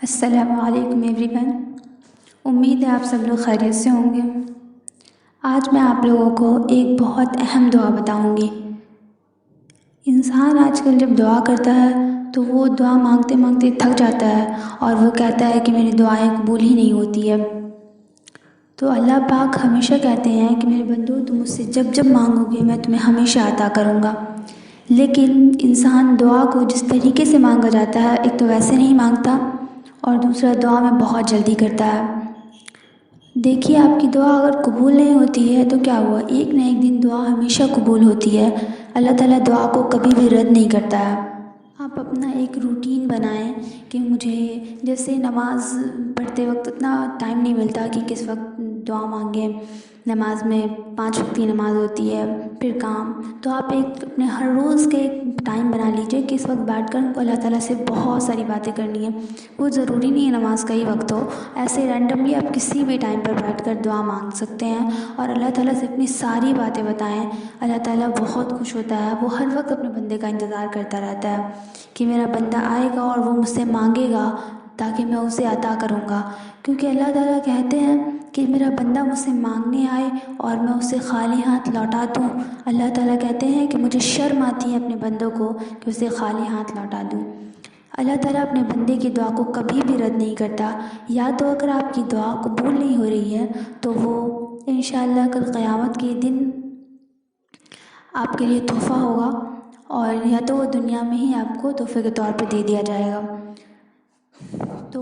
السلام علیکم every one. امید ہے آپ سب لوگ خیریت سے ہوں گے۔ آج میں آپ لوگوں کو ایک بہت اہم دعا بتاؤں گی۔ انسان آج کل جب دعا کرتا ہے تو وہ دعا مانگتے مانگتے تھک جاتا ہے اور وہ کہتا ہے کہ میری دعائیں قبول ہی نہیں ہوتی ہے۔ تو اللہ پاک ہمیشہ کہتے ہیں کہ میرے بندو تم مجھ سے جب جب مانگو گے میں تمہیں ہمیشہ عطا کروں گا۔ لیکن انسان دعا کو جس طریقے سے مانگا جاتا ہے، ایک تو ویسے نہیں مانگتا اور دوسرا دعا میں بہت جلدی کرتا ہے۔ دیکھیے، آپ کی دعا اگر قبول نہیں ہوتی ہے تو کیا ہوا، ایک نہ ایک دن دعا ہمیشہ قبول ہوتی ہے۔ اللہ تعالیٰ دعا کو کبھی بھی رد نہیں کرتا ہے۔ آپ اپنا ایک روٹین بنائیں کہ مجھے جیسے نماز پڑھتے وقت اتنا ٹائم نہیں ملتا کہ کس وقت دعا مانگیں۔ نماز میں 5 وقت کی نماز ہوتی ہے، پھر کام، تو آپ ایک اپنے ہر روز کے ایک ٹائم بنا لیجئے کہ اس وقت بیٹھ کر ہم کو اللہ تعالیٰ سے بہت ساری باتیں کرنی ہیں۔ وہ ضروری نہیں ہے نماز کا ہی وقت ہو، ایسے رینڈملی آپ کسی بھی ٹائم پر بیٹھ کر دعا مانگ سکتے ہیں اور اللہ تعالیٰ سے اپنی ساری باتیں بتائیں۔ اللہ تعالیٰ بہت خوش ہوتا ہے، وہ ہر وقت اپنے بندے کا انتظار کرتا رہتا ہے کہ میرا بندہ آئے گا اور وہ مجھ سے مانگے گا تاکہ میں اسے عطا کروں گا۔ کیونکہ اللہ تعالیٰ کہتے ہیں کہ میرا بندہ مجھ سے مانگنے آئے اور میں اسے خالی ہاتھ لوٹا دوں۔ اللہ تعالیٰ کہتے ہیں کہ مجھے شرم آتی ہے اپنے بندوں کو کہ اسے خالی ہاتھ لوٹا دوں۔ اللہ تعالیٰ اپنے بندے کی دعا کو کبھی بھی رد نہیں کرتا۔ یا تو اگر آپ کی دعا قبول نہیں ہو رہی ہے تو وہ انشاءاللہ کل قیامت کے دن آپ کے لیے تحفہ ہوگا، اور یا تو وہ دنیا میں ہی آپ کو تحفے کے طور پہ دے دیا جائے گا۔ تو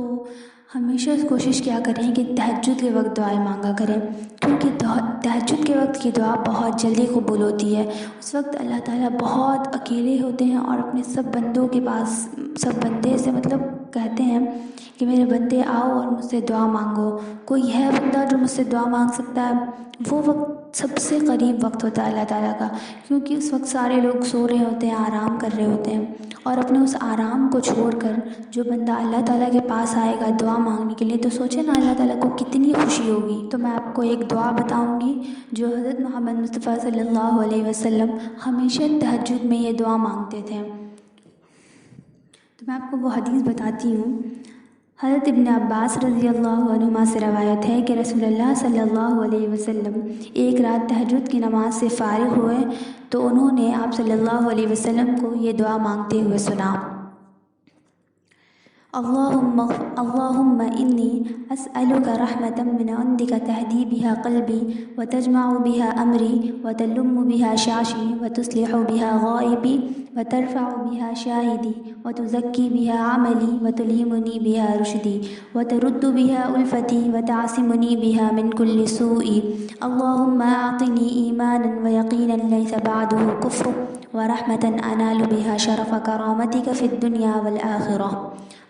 ہمیشہ کوشش کیا کریں کہ تہجد کے وقت دعائیں مانگا کریں، کیونکہ تہجد کے وقت کی دعا بہت جلدی قبول ہوتی ہے۔ اس وقت اللہ تعالیٰ بہت اکیلے ہوتے ہیں اور اپنے سب بندوں کے پاس، سب بندے سے کہتے ہیں کہ میرے بندے آؤ اور مجھ سے دعا مانگو۔ کوئی ہے بندہ جو مجھ سے دعا مانگ سکتا ہے؟ وہ وقت سب سے قریب وقت ہوتا ہے اللہ تعالیٰ کا، کیونکہ اس وقت سارے لوگ سو رہے ہوتے ہیں، آرام کر رہے ہوتے ہیں، اور اپنے اس آرام کو چھوڑ کر جو بندہ اللہ تعالیٰ کے پاس آئے گا دعا مانگنے کے لیے، تو سوچے نا اللہ تعالیٰ کو کتنی خوشی ہوگی۔ تو میں آپ کو ایک دعا بتاؤں گی جو حضرت محمد مصطفیٰ صلی اللہ علیہ وسلم ہمیشہ تہجد میں یہ دعا مانگتے تھے۔ تو میں آپ کو وہ حدیث بتاتی ہوں۔ حضرت ابن عباس رضی اللہ عنہما سے روایت ہے کہ رسول اللہ صلی اللہ علیہ وسلم ایک رات تہجد کی نماز سے فارغ ہوئے تو انہوں نے آپ صلی اللہ علیہ وسلم کو یہ دعا مانگتے ہوئے سنا: اللہم انی اسألک رحمة من عندک تہدی بها قلبی وتجمع بها امری وتلم بها شعشی وتصلح بها غائبی وترفع بها شاہدی وتزکی بها عملی وتلہمنی بها رشدی وترد بها الفتی وتعصمنی بها من كل سوء اللہم اعطنی ایمانا ویقینا لیس بعده کفر ورحمة انال بها شرف کرامتک فی الدنیا والآخرہ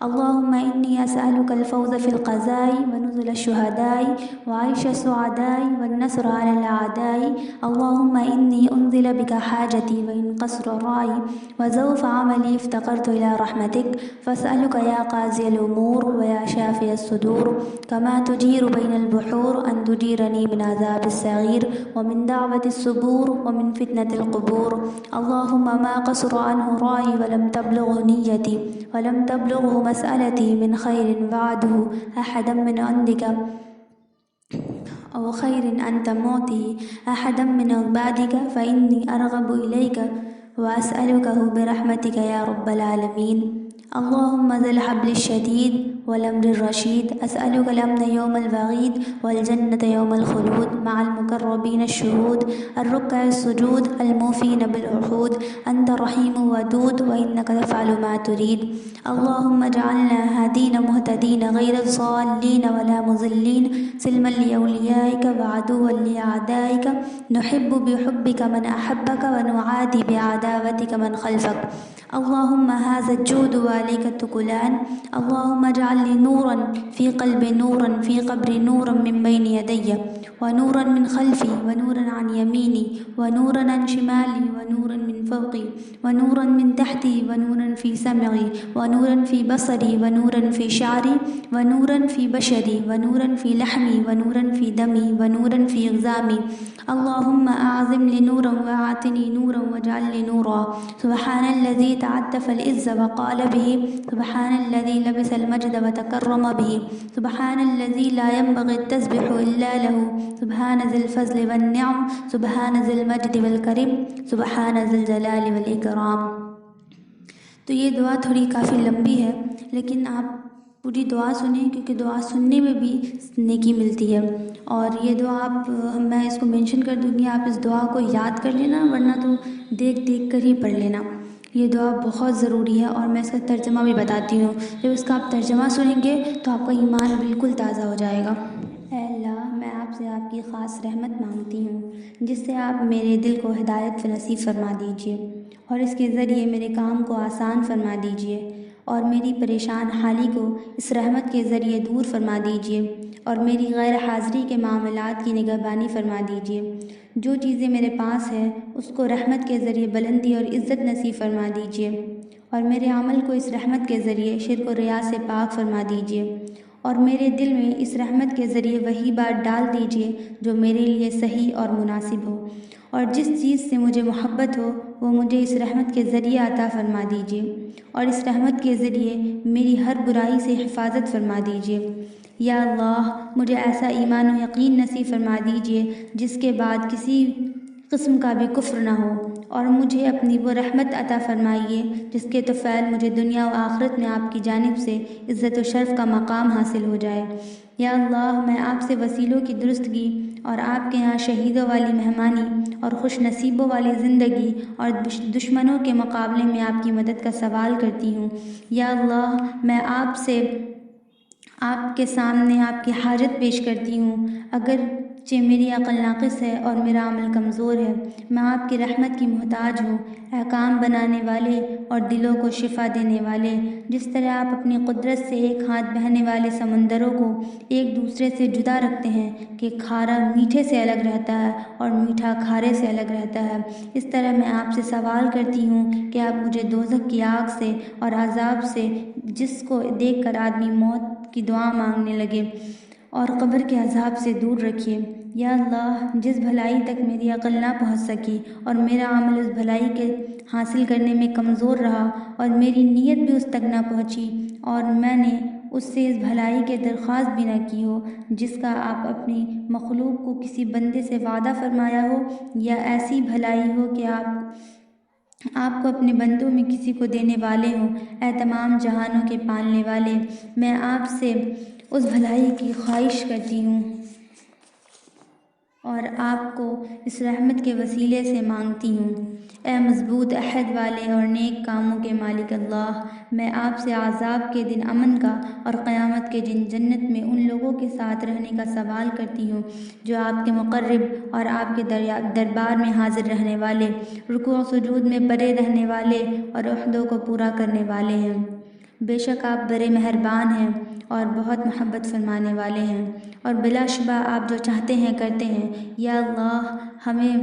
اللہم انی اسألک الفوز فی القضاء ونزل الشہداء وعیش السعداء والنصر علی الاعداء اللہم انی انزل بک حاجتی وان قصر رائی وضعف عملی افتقرت الى رحمتک فاسألک یا قاضی الامور ویا شافی الصدور کما تجیر بین البحور ان تجیرنی من عذاب الصغیر ومن دعوت الصبور ومن فتنة القبور اللہم ما قصر عنہ رائی ولم تبلغ نیتی ولم تبلغه مسألتي من خير بعده أحدا من عندك أو خير أنت معطيه أحدا من عبادك فإني أرغب إليك وأسألكه برحمتك يا رب العالمين اللهم ذا الحبل الشديد والأمر الرشيد أسألك الأمن يوم الوعيد والجنة يوم الخلود مع المقربين الشهود الركع السجود الموفين بالعهود أنت رحيم ودود وإنك تفعل ما تريد اللهم اجعلنا هادين مهتدين غير ضالين ولا مضلين سلما لأوليائك وعدوا لأعدائك نحب بحبك من أحبك ونعادي بعداوتك من خلفك اللهم هذا الجود وعليك التكلان اللهم اجعل لي نورا في قلبي نورا في قبري نورا من بين يدي ونورا من خلفي ونورا عن يميني ونورا عن شمالي ونورا من فوقي ونورا من تحتي ونورا في سمعي ونورا في بصري ونورا في شعري ونورا في بشري ونورا في لحمي ونورا في دمي ونورا في عظامي اللهم أعظم لي نورا وأعطني نورا واجعل لي نورا سبحان الذي تعطف العز وقال به سبحان الذي لبس المجد وتكرم به سبحان الذي لا ينبغي التسبح إلا له سبحان ذي الفضل والنعم سبحان ذي المجد والكرم سبحان ذي الجلال والإكرام۔ تو یہ دعا تھوڑی کافی لمبی ہے، لیکن آپ پوری دعا سنیں کیونکہ دعا سننے میں بھی نیکی ملتی ہے۔ اور یہ دعا میں اس کو مینشن کر دوں گی، آپ اس دعا کو یاد کر لینا، ورنہ تو دیکھ کر ہی پڑھ لینا۔ یہ دعا بہت ضروری ہے اور میں اس کا ترجمہ بھی بتاتی ہوں۔ جب اس کا آپ ترجمہ سنیں گے تو آپ کا ایمان بالکل تازہ ہو جائے گا۔ اے اللہ، میں آپ سے آپ کی خاص رحمت مانگتی ہوں جس سے آپ میرے دل کو ہدایت نصیب فرما دیجیے اور اس کے ذریعے میرے کام کو آسان فرما دیجیے اور میری پریشان حالی کو اس رحمت کے ذریعے دور فرما دیجیے اور میری غیر حاضری کے معاملات کی نگہبانی فرما دیجیے۔ جو چیزیں میرے پاس ہے اس کو رحمت کے ذریعے بلندی اور عزت نصیب فرما دیجیے اور میرے عمل کو اس رحمت کے ذریعے شرک و ریا سے پاک فرما دیجیے اور میرے دل میں اس رحمت کے ذریعے وہی بات ڈال دیجیے جو میرے لیے صحیح اور مناسب ہو، اور جس چیز سے مجھے محبت ہو وہ مجھے اس رحمت کے ذریعے عطا فرما دیجیے اور اس رحمت کے ذریعے میری ہر برائی سے حفاظت فرما دیجیے۔ یا اللہ، مجھے ایسا ایمان و یقین نصیب فرما دیجیے جس کے بعد کسی قسم کا بھی کفر نہ ہو، اور مجھے اپنی وہ رحمت عطا فرمائیے جس کے طفیل مجھے دنیا و آخرت میں آپ کی جانب سے عزت و شرف کا مقام حاصل ہو جائے۔ یا اللہ، میں آپ سے وسیلوں کی درستگی اور آپ کے ہاں شہیدوں والی مہمانی اور خوش نصیبوں والی زندگی اور دشمنوں کے مقابلے میں آپ کی مدد کا سوال کرتی ہوں۔ یا اللہ، میں آپ کے سامنے آپ کی حاجت پیش کرتی ہوں، اگرچہ میری عقل ناقص ہے اور میرا عمل کمزور ہے، میں آپ کی رحمت کی محتاج ہوں۔ احکام بنانے والے اور دلوں کو شفا دینے والے، جس طرح آپ اپنی قدرت سے ایک ہاتھ بہنے والے سمندروں کو ایک دوسرے سے جدا رکھتے ہیں کہ کھارا میٹھے سے الگ رہتا ہے اور میٹھا کھارے سے الگ رہتا ہے، اس طرح میں آپ سے سوال کرتی ہوں کہ آپ مجھے دوزخ کی آگ سے اور عذاب سے، جس کو دیکھ کر آدمی موت کی دعا مانگنے لگے، اور قبر کے عذاب سے دور رکھیے۔ یا اللہ، جس بھلائی تک میری عقل نہ پہنچ سکی اور میرا عمل اس بھلائی کے حاصل کرنے میں کمزور رہا اور میری نیت بھی اس تک نہ پہنچی اور میں نے اس سے اس بھلائی کی درخواست بھی نہ کی ہو جس کا آپ اپنی مخلوق کو کسی بندے سے وعدہ فرمایا ہو، یا ایسی بھلائی ہو کہ آپ کو اپنے بندوں میں کسی کو دینے والے ہوں، اے تمام جہانوں کے پالنے والے، میں آپ سے اس بھلائی کی خواہش کرتی ہوں اور آپ کو اس رحمت کے وسیلے سے مانگتی ہوں۔ اے مضبوط عہد والے اور نیک کاموں کے مالک اللہ، میں آپ سے عذاب کے دن امن کا اور قیامت کے دن جنت میں ان لوگوں کے ساتھ رہنے کا سوال کرتی ہوں جو آپ کے مقرب اور آپ کے دربار میں حاضر رہنے والے، رکوع و سجود میں پڑے رہنے والے اور عہدوں کو پورا کرنے والے ہیں۔ بے شک آپ بڑے مہربان ہیں اور بہت محبت فرمانے والے ہیں، اور بلا شبہ آپ جو چاہتے ہیں کرتے ہیں۔ یا اللہ، ہمیں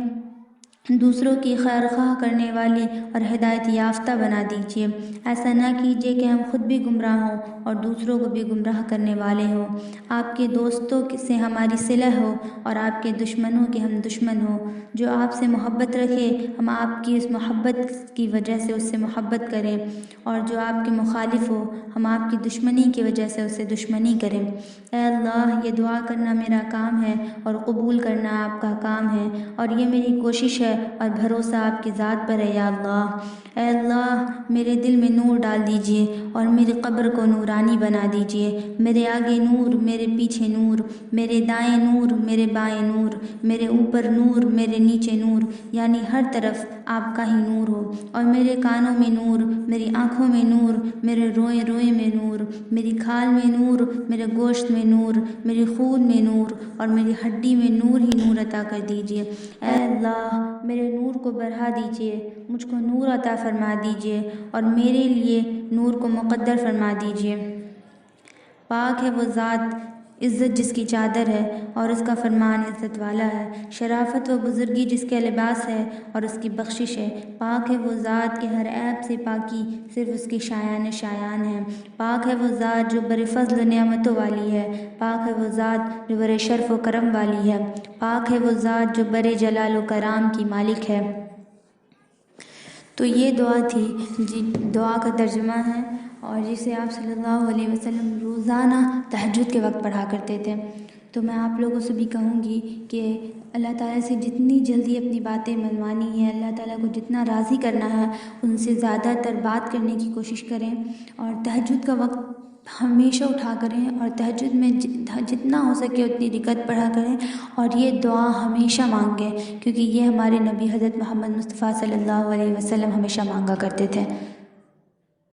دوسروں کی خیر خواہ کرنے والے اور ہدایت یافتہ بنا دیجیے، ایسا نہ کیجیے کہ ہم خود بھی گمراہ ہوں اور دوسروں کو بھی گمراہ کرنے والے ہوں، آپ کے دوستوں سے ہماری صلح ہو اور آپ کے دشمنوں کے ہم دشمن ہوں۔ جو آپ سے محبت رکھے ہم آپ کی اس محبت کی وجہ سے اس سے محبت کریں، اور جو آپ کے مخالف ہو ہم آپ کی دشمنی کی وجہ سے اس سے دشمنی کریں۔ اے اللہ، یہ دعا کرنا میرا کام ہے اور قبول کرنا آپ کا کام ہے، اور یہ میری کوشش ہے اور بھروسہ آپ کی ذات پر ہے۔ یا اللہ، اے اللہ، میرے دل میں نور ڈال دیجیے اور میری قبر کو نورانی بنا دیجیے، میرے آگے نور، میرے پیچھے نور، میرے دائیں نور، میرے بائیں نور، میرے اوپر نور، میرے نیچے نور، یعنی ہر طرف آپ کا ہی نور ہو، اور میرے کانوں میں نور، میری آنکھوں میں نور، میرے روئے روئے میں نور، میری کھال میں نور، میرے گوشت میں نور، میرے خون میں نور، اور میری ہڈی میں نور ہی نور عطا کر دیجیے۔ اے اللہ، میرے نور کو بڑھا دیجیے، مجھ کو نور عطا فرما دیجیے اور میرے لیے نور کو مقدر فرما دیجیے۔ پاک ہے وہ ذات، عزت جس کی چادر ہے اور اس کا فرمان عزت والا ہے، شرافت و بزرگی جس کے لباس ہے اور اس کی بخشش ہے۔ پاک ہے وہ ذات کہ ہر عیب سے پاکی صرف اس کی شایان ہے۔ پاک ہے وہ ذات جو بڑے فضل و نعمتوں والی ہے۔ پاک ہے وہ ذات جو بڑے شرف و کرم والی ہے۔ پاک ہے وہ ذات جو بڑے جلال و کرام کی مالک ہے۔ تو یہ دعا تھی جی، دعا کا ترجمہ ہے، اور جسے آپ صلی اللہ علیہ وسلم روزانہ تہجد کے وقت پڑھا کرتے تھے۔ تو میں آپ لوگوں سے بھی کہوں گی کہ اللہ تعالیٰ سے جتنی جلدی اپنی باتیں منوانی ہے، اللہ تعالیٰ کو جتنا راضی کرنا ہے، ان سے زیادہ تر بات کرنے کی کوشش کریں، اور تہجد کا وقت ہمیشہ اٹھا کریں، اور تہجد میں جتنا ہو سکے اتنی رکعت پڑھا کریں، اور یہ دعا ہمیشہ مانگیں، کیونکہ یہ ہمارے نبی حضرت محمد مصطفیٰ صلی اللہ علیہ وسلم ہمیشہ مانگا کرتے تھے۔